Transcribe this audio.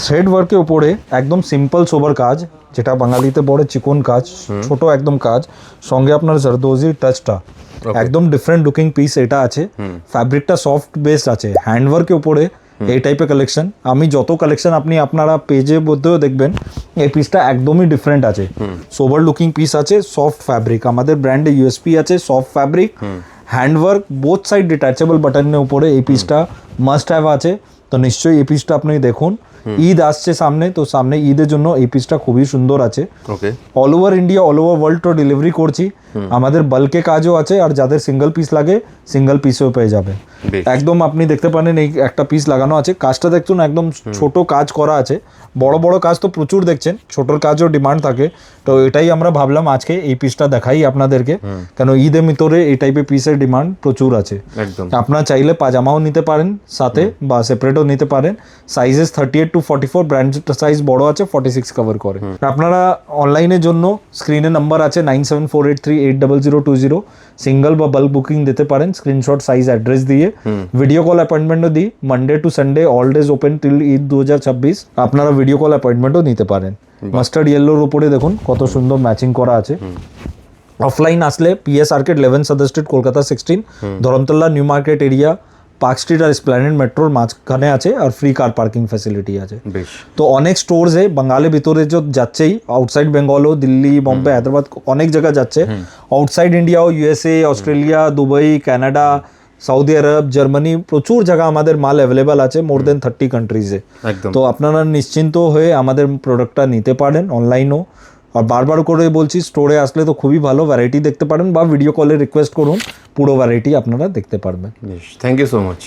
Thread ওয়ার্কের উপরে একদম সিম্পল সোবার কাজ, যেটা বাঙালিতে বলে চিকন কাজ, ছোট একদম কাজ, সঙ্গে আপনার জারদোজির টাচটা, একদম ডিফারেন্ট লুকিং পিস এটা আছে। ফ্যাব্রিকটা সফট বেস আছে, হ্যান্ডওয়ার্কের উপরে এই টাইপের কালেকশন। আমি যত কালেকশন আপনারা পেজের মধ্যেও দেখবেন, এই পিসটা একদমই ডিফারেন্ট আছে। সোবার লুকিং পিস আছে, সফট ফ্যাব্রিক, আমাদের ব্র্যান্ডে ইউএসপি আছে soft fabric, handwork, both side detachable বাটনের উপরে এই পিসটা মাস্ট হ্যাভ আছে। তো নিশ্চয়ই এই পিসটা আপনি দেখুন। ঈদ আসছে সামনে, তো সামনে ঈদের জন্য এই পিসটা খুবই সুন্দর আছে। Okay, all over India, all over world তো ডেলিভারি করছি। আমাদের বাল্কে কাজও আছে, আর যাদের সিঙ্গেল পিস লাগে সিঙ্গেল পিসও পেয়ে যাবে। একদম আপনি দেখতে পারেন এই একটা পিস লাগানো আছে, কাজটা দেখুন একদম ছোট কাজ করা আছে। বড় বড় কাজ তো প্রচুর দেখছেন, ছোটোর কাজও ডিমান্ড থাকে। তো এটাই আমরা ভাবলাম আজকে এই পিসটা দেখাই আপনাদেরকে, কেন ঈদের ভিতরে এই টাইপের পিসের ডিমান্ড প্রচুর আছে। একদম, আপনারা চাইলে পাজামাও নিতে পারেন সাথে, বা সেপারেটও নিতে পারেন। সাইজেস 38 to 44, ব্র্যান্ডের সাইজ বড় আছে, 46 কভার করে। আপনারা অনলাইনের জন্য স্ক্রিনে নাম্বার আছে 9748380020, সিঙ্গেল বা বাল্ক বুকিং দিতে পারেন স্ক্রিনশট সাইজ অ্যাড্রেস দিয়ে। ভিডিও কল অ্যাপয়েন্টমেন্টও দিই, Monday to Sunday all days open till Eid 2026। আপনারা ভিডিও কল অ্যাপয়েন্টমেন্টও নিতে পারেন। মাস্টার্ড ইয়েলোর উপরে দেখুন কত সুন্দর ম্যাচিং করা আছে। অফলাইন আসলে PS arcade 11 Sudder street, Kolkata 16, Dharmatala new market area, park street আর এসপ্ল্যানেড মেট্রোর মাঝখানে আছে, আর ফ্রি কার পার্কিং ফ্যাসিলিটি আছে। তো অনেক স্টোরসে বাঙালির ভিতরে যাচ্ছেই, আউটসাইড বেঙ্গলও, দিল্লি, বম্বে, হায়দ্রাবাদ, অনেক জায়গা যাচ্ছে। আউটসাইড ইন্ডিয়াও, USA, Australia, Dubai, Canada, Saudi Arab, Germany, প্রচুর জায়গা আমাদের মাল অ্যাভেলেবেল আছে, মোর দেন 30 কান্ট্রিজে। তো আপনারা নিশ্চিন্ত হয়ে আমাদের প্রোডাক্টটা নিতে পারেন অনলাইনও। আর বারবার করে বলছি, স্টোরে আসলে তো খুবই ভালো ভ্যারাইটি দেখতে পারেন, বা ভিডিও কলে রিকোয়েস্ট করুন, পুরো ভ্যারাইটি আপনারা দেখতে পারবেন। Thank you so much.